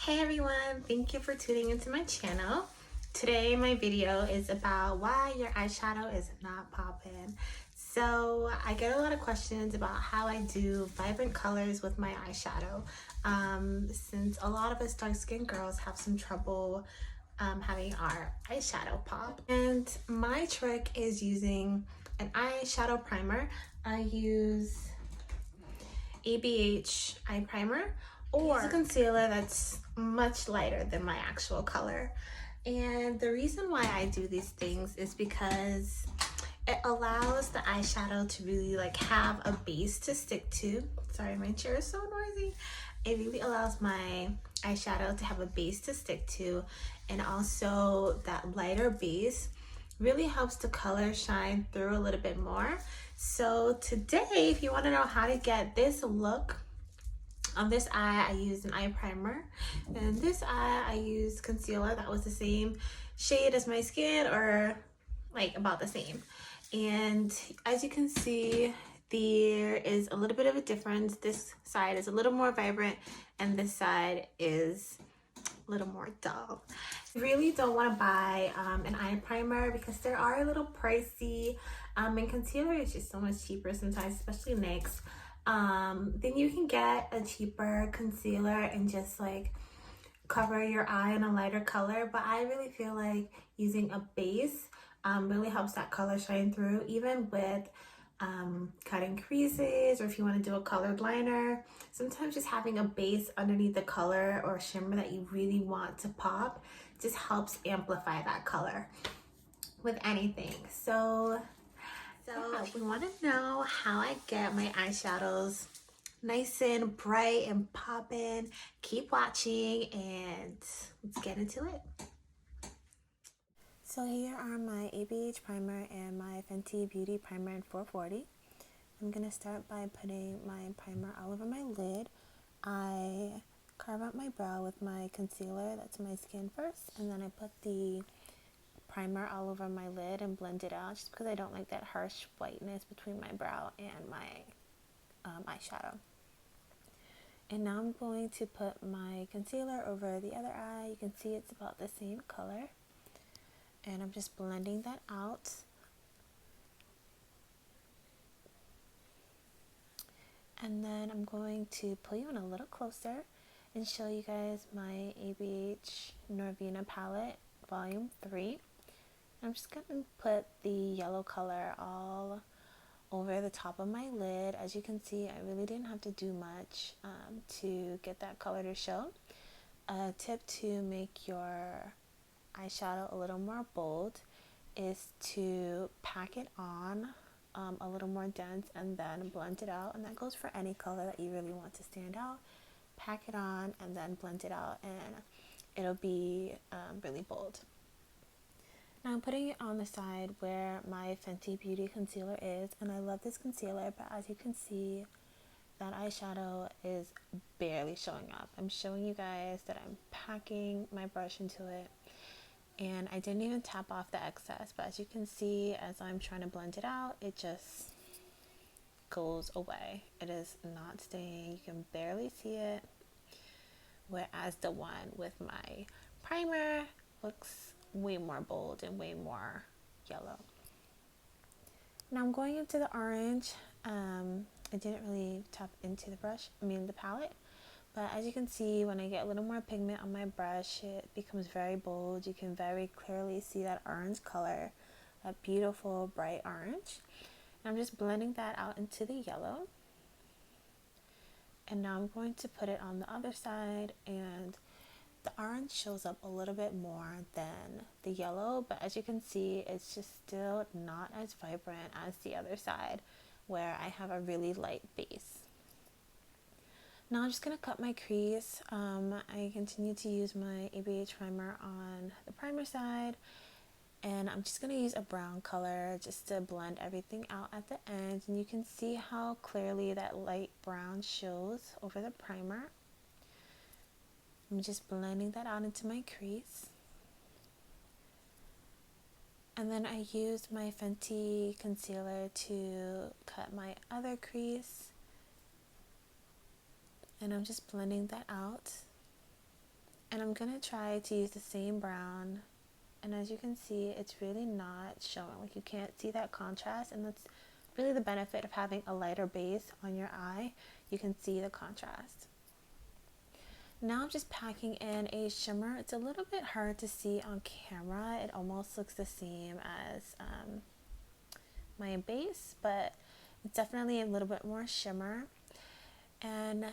Hey everyone, thank you for tuning into my channel. Today my video is about why your eyeshadow is not popping. So I get a lot of questions about how I do vibrant colors with my eyeshadow. Since a lot of us dark skinned girls have some trouble having our eyeshadow pop. And my trick is using an eyeshadow primer. I use ABH eye primer or a concealer that's much lighter than my actual color. And the reason why I do these things is because it allows the eyeshadow to really have a base to stick to. Sorry, my chair is so noisy. It really allows my eyeshadow to have a base to stick to, and also that lighter base really helps the color shine through a little bit more. So today, if you want to know how to get this look on this eye, I used an eye primer, and this eye I used concealer that was the same shade as my skin, or about the same. And as you can see, there is a little bit of a difference. This side is a little more vibrant and this side is a little more dull. You really don't want to buy an eye primer because they are a little pricey, and concealer is just so much cheaper sometimes, especially NYX. Then you can get a cheaper concealer and just cover your eye in a lighter color. But I really feel like using a base really helps that color shine through, even with cutting creases, or if you want to do a colored liner. Sometimes just having a base underneath the color or shimmer that you really want to pop just helps amplify that color with anything. So if you want to know how I get my eyeshadows nice and bright and popping, keep watching and let's get into it. So here are my ABH primer and my Fenty Beauty primer in 440. I'm going to start by putting my primer all over my lid. I carve out my brow with my concealer, that's my skin first, and then I put the primer all over my lid and blend it out just because I don't like that harsh whiteness between my brow and my eyeshadow. And now I'm going to put my concealer over the other eye. You can see it's about the same color. And I'm just blending that out. And then I'm going to pull you in a little closer and show you guys my ABH Norvina palette, volume 3. I'm just going to put the yellow color all over the top of my lid. As you can see, I really didn't have to do much to get that color to show. A tip to make your eyeshadow a little more bold is to pack it on a little more dense and then blend it out, and that goes for any color that you really want to stand out. Pack it on and then blend it out and it'll be really bold. Now I'm putting it on the side where my Fenty Beauty concealer is, and I love this concealer, but as you can see, that eyeshadow is barely showing up. I'm showing you guys that I'm packing my brush into it, and I didn't even tap off the excess, but as you can see, as I'm trying to blend it out, it just goes away. It is not staying. You can barely see it, whereas the one with my primer looks way more bold and way more yellow. Now I'm going into the orange. I didn't really tap into the palette, but as you can see, when I get a little more pigment on my brush, it becomes very bold. You can very clearly see that orange color, that beautiful bright orange. And I'm just blending that out into the yellow. And now I'm going to put it on the other side, and the orange shows up a little bit more than the yellow, but as you can see, it's just still not as vibrant as the other side where I have a really light base. Now I'm just going to cut my crease. I continue to use my ABH primer on the primer side, and I'm just going to use a brown color just to blend everything out at the end, and you can see how clearly that light brown shows over the primer. I'm just blending that out into my crease. And then I used my Fenty concealer to cut my other crease. And I'm just blending that out. And I'm gonna try to use the same brown, and as you can see, it's really not showing. Like, you can't see that contrast, and that's really the benefit of having a lighter base on your eye. You can see the contrast. Now I'm just packing in a shimmer. It's a little bit hard to see on camera. It almost looks the same as my base, but it's definitely a little bit more shimmer. And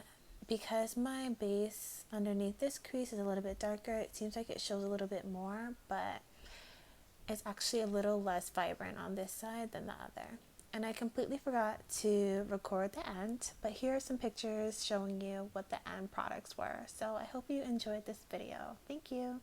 because my base underneath this crease is a little bit darker, it seems like it shows a little bit more, but it's actually a little less vibrant on this side than the other. And I completely forgot to record the end, but here are some pictures showing you what the end products were. So I hope you enjoyed this video. Thank you.